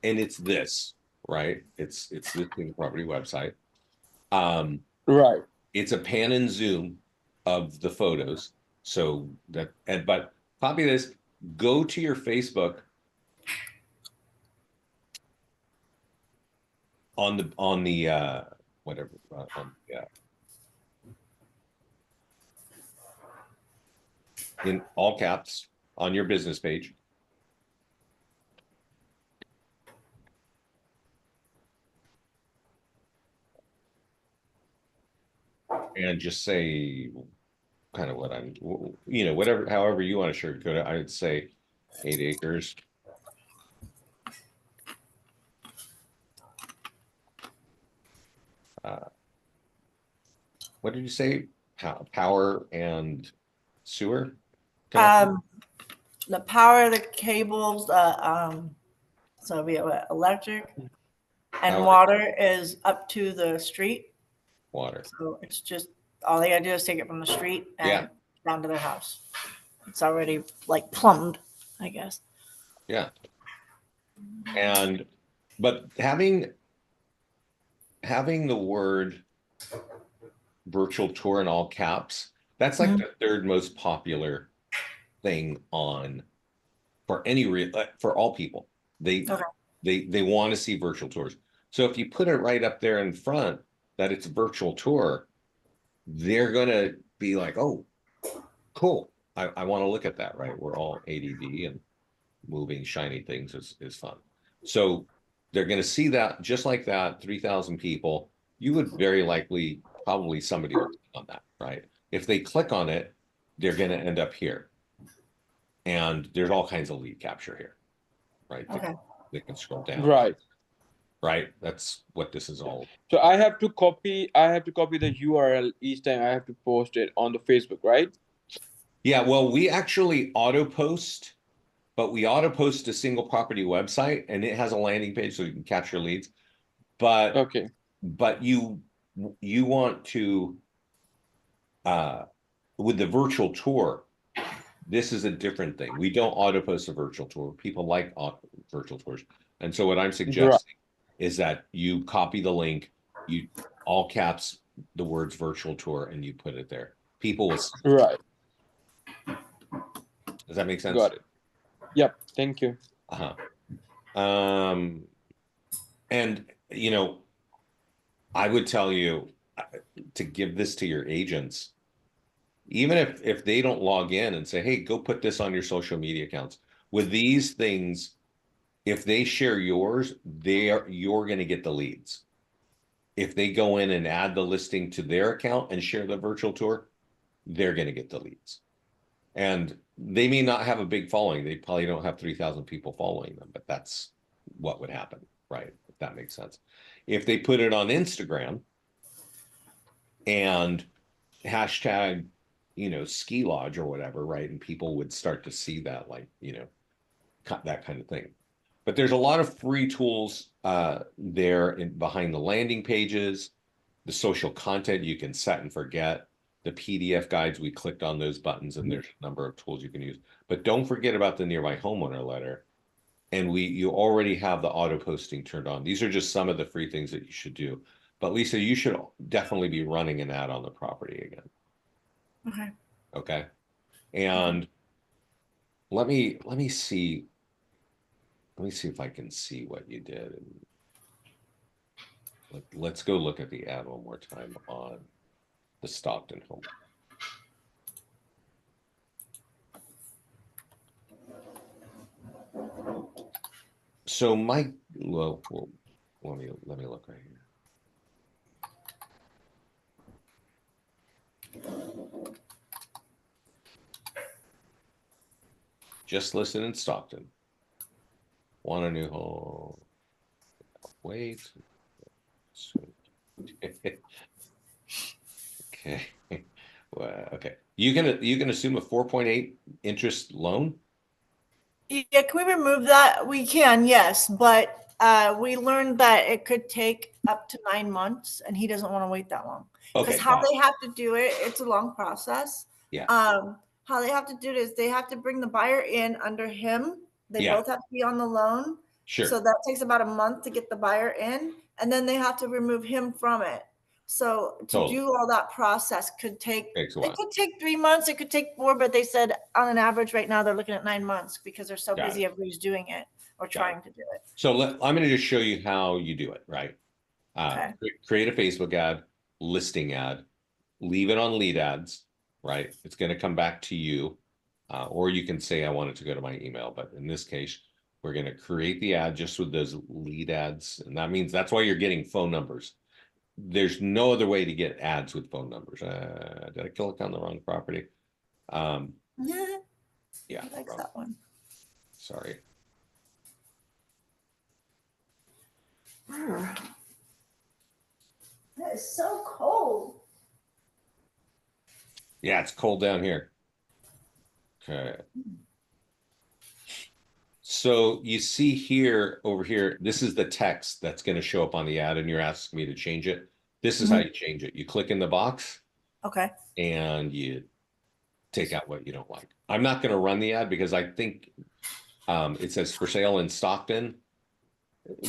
and it's this, right? It's this single property website. Um, Right. it's a pan and zoom of the photos, so that and but copy this. Go to your Facebook on the whatever in all caps on your business page and just say kind of what I'm, whatever, however you want to sugarcoat it. I would say 8 acres. Uh, what did you say? Power and sewer connection? The power, the cables, so we have electric and Power, water is up to the street. water. So it's just, all they gotta do is take it from the street Yeah. and down to their house. It's already like plumbed, I guess. Yeah. And, but having the word virtual tour in all caps, that's like the third most popular thing on for any for all people. They Okay. they want to see virtual tours. So if you put it right up there in front that it's a virtual tour, they're gonna be like, oh, cool. I want to look at that, right? We're all ADD and moving shiny things is fun. So they're gonna see that just like that, 3,000 people. You would very likely probably somebody will click on that, right? If they click on it, they're gonna end up here. And there's all kinds of lead capture here, right? Okay. They can scroll down, Right. right? That's what this is all. So I have to copy the URL each time I have to post it on the Facebook, right? Yeah, well, we actually auto post, but we auto post a single property website and it has a landing page so you can capture leads. But Okay. but you want to with the virtual tour, this is a different thing. We don't auto post a virtual tour. People like virtual tours. And so what I'm Right. suggesting is that you copy the link, you all caps the words virtual tour and you put it there. People will see. Right. Does that make sense? Got it. Yep. Thank you. Uh-huh. And I would tell you to give this to your agents, even if they don't log in and say, hey, go put this on your social media accounts. With these things, if they share yours, you're going to get the leads. If they go in and add the listing to their account and share the virtual tour, they're going to get the leads. And they may not have a big following. They probably don't have 3,000 people following them, but that's what would happen, right? If that makes sense. If they put it on Instagram and hashtag, ski lodge or whatever, right? And people would start to see that, like, that kind of thing. But there's a lot of free tools there behind the landing pages, the social content you can set and forget, the PDF guides. We clicked on those buttons and there's a number of tools you can use. But don't forget about the nearby homeowner letter. And you already have the auto posting turned on. These are just some of the free things that you should do. But Lisa, you should definitely be running an ad on the property again. Okay. Okay. And let me see. Let me see if I can see what you did. Let's go look at the ad one more time on the Stockton home. So let me look right here. Just listed in Stockton. Want a new home. Wait. Okay. Well, okay. You can assume a 4.8 interest loan? Yeah, can we remove that? We can, yes, but we learned that it could take up to 9 months, and he doesn't want to wait that long. Because Okay, how got it. they have to do it, it's a long process. Yeah. How they have to do it is they have to bring the buyer in under him. They Yeah. both have to be on the loan. Sure. So that takes about a month to get the buyer in, and then they have to remove him from it. So to Totally. do all that process could take, Takes a it while. could take 3 months, it could take 4, but they said on an average right now, they're looking at 9 months because they're so Got busy, it. everybody's doing it or Got trying to do it. So I'm going to just show you how you do it, right? Okay. Create a Facebook ad, listing ad, leave it on lead ads, right? It's going to come back to you. Or you can say, I want it to go to my email. But in this case, we're going to create the ad just with those lead ads. And that means that's why you're getting phone numbers. There's no other way to get ads with phone numbers. Did I click on the wrong property? Yeah, Yeah, he likes wrong. that one. Sorry. That is so cold. Yeah, it's cold down here. Okay. So you see here, over here, this is the text that's going to show up on the ad, and you're asking me to change it. This is how you change it. You click in the box Okay. and you take out what you don't like. I'm not going to run the ad because I think it says for sale in Stockton.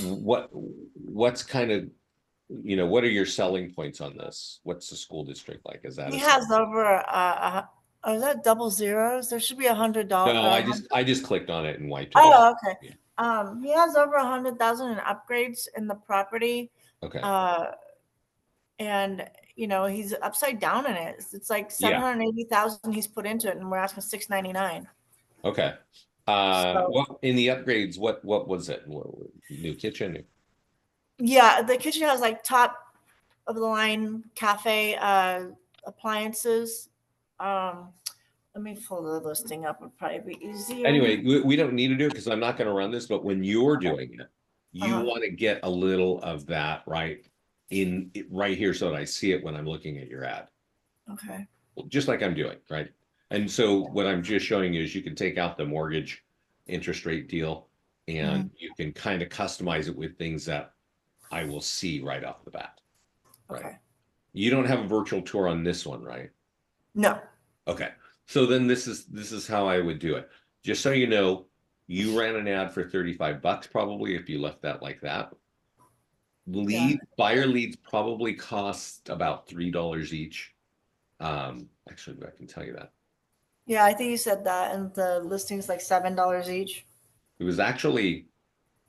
What's kind of, what are your selling points on this? What's the school district like? Is that He a has over is that double zeros? There should be $100. No, I just clicked on it and wiped it. Oh, okay. Yeah. He has over 100,000 in upgrades in the property. Okay. And he's upside down in it. It's like Yeah. 780,000 he's put into it, and we're asking 699. Okay. So What in the upgrades, what was it? New kitchen? yeah, the kitchen has like top of the line cafe appliances. Let me pull the listing up, would probably be easier. Anyway, we don't need to do it because I'm not going to run this, but when you're doing it, you want to get a little of that right here so that I see it when I'm looking at your ad. Okay. Just like I'm doing, right? And so what I'm just showing you is you can take out the mortgage interest rate deal and you can kind of customize it with things that I will see right off the bat. Right. Okay. You don't have a virtual tour on this one, right? No. Okay. So then this is how I would do it. Just so you know, you ran an ad for $35 probably if you left that like that. Buyer leads probably cost about $3 each. Actually, I can tell you that. Yeah, I think you said that, and the listing's like $7 each. It was actually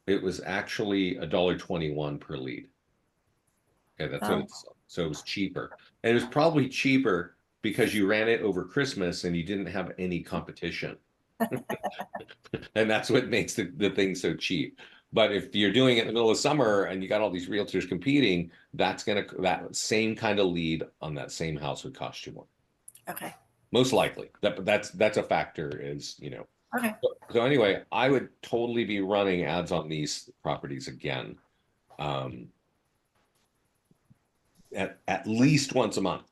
$1.21 per lead. Okay, that's what it's, so it was cheaper. And it was probably cheaper because you ran it over Christmas and you didn't have any competition. And that's what makes the thing so cheap. But if you're doing it in the middle of summer and you got all these realtors competing, that same kind of lead on that same house would cost you more. Okay. Most likely. That's a factor is, Okay. So anyway, I would totally be running ads on these properties again. At least once a month.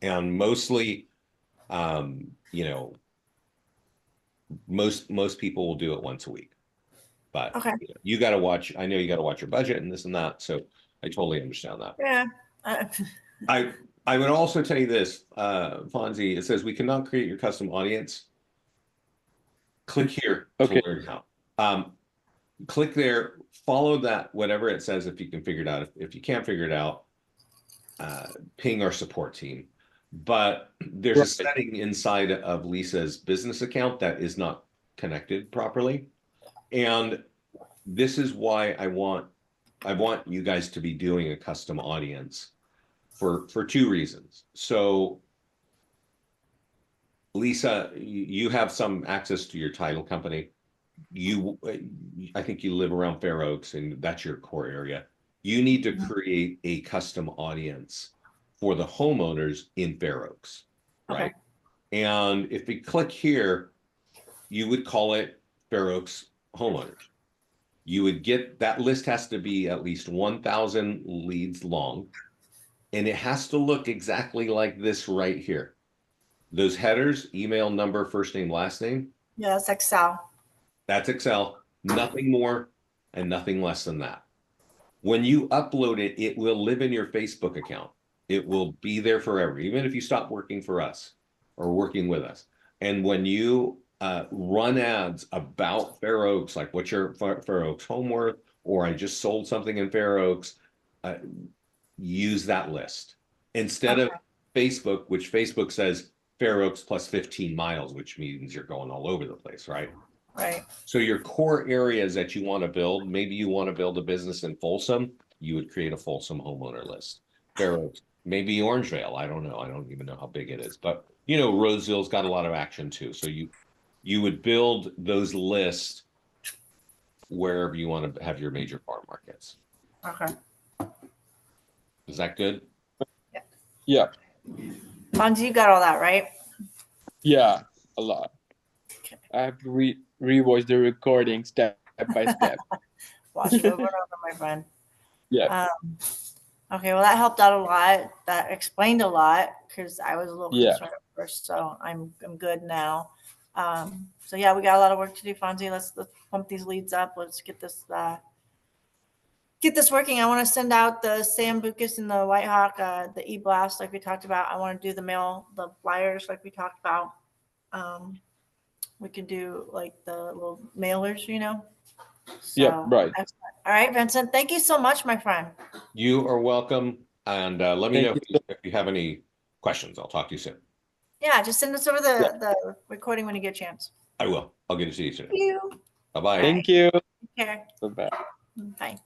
And mostly, most people will do it once a week. But Okay. you got to watch. I know you got to watch your budget and this and that. So I totally understand that. Yeah. I would also tell you this, Fonzie. It says we cannot create your custom audience. Click here to learn how. Click there. Follow that. Whatever it says, if you can figure it out. If you can't figure it out, ping our support team. But there's a setting inside of Lisa's business account that is not connected properly. And this is why I want you guys to be doing a custom audience for two reasons. So Lisa, you have some access to your title company. I think you live around Fair Oaks and that's your core area. You need to create a custom audience for the homeowners in Fair Oaks, right? Okay. And if we click here, you would call it Fair Oaks homeowners. You would get, that list has to be at least 1,000 leads long. And it has to look exactly like this right here. Those headers, email, number, first name, last name, Yeah, it's Excel. that's Excel, nothing more and nothing less than that. When you upload it, it will live in your Facebook account. It will be there forever, even if you stop working for us or working with us. And when you run ads about Fair Oaks, like what's your Fair Oaks home worth, or I just sold something in Fair Oaks, use that list instead of Facebook, which Facebook says Fair Oaks plus 15 miles, which means you're going all over the place, right? Right. So your core areas that you want to build, maybe you want to build a business in Folsom, you would create a Folsom homeowner list. Fair Oaks, maybe Orangevale, I don't know. I don't even know how big it is, but you know, Roseville's got a lot of action too. So you would build those lists wherever you want to have your major farm markets. Okay. Is that good? Yeah. Fonzie, you got all that, right? Yeah. A lot. Okay. I have to rewatch the recording step by step. Watch it over and over, my friend. Yeah. Okay, well, that helped out a lot. That explained a lot because I was a little Yeah. concerned at first. So I'm good now. So yeah, we got a lot of work to do, Fonzie. Let's pump these leads up. Let's get this working. I want to send out the Sam Bucus and the White Hawk, the e-blast like we talked about. I want to do the flyers like we talked about. We can do like the little mailers, you know. So, Yep, right. Excellent. All right, Vincent. Thank you so much, my friend. You are welcome. And let me know Thank you. if you have any questions. I'll talk to you soon. Yeah, just send us over the recording when you get a chance. I will. I'll get it to you soon. Thank you. Bye-bye. Thank you. Take care. Bye-bye. Bye.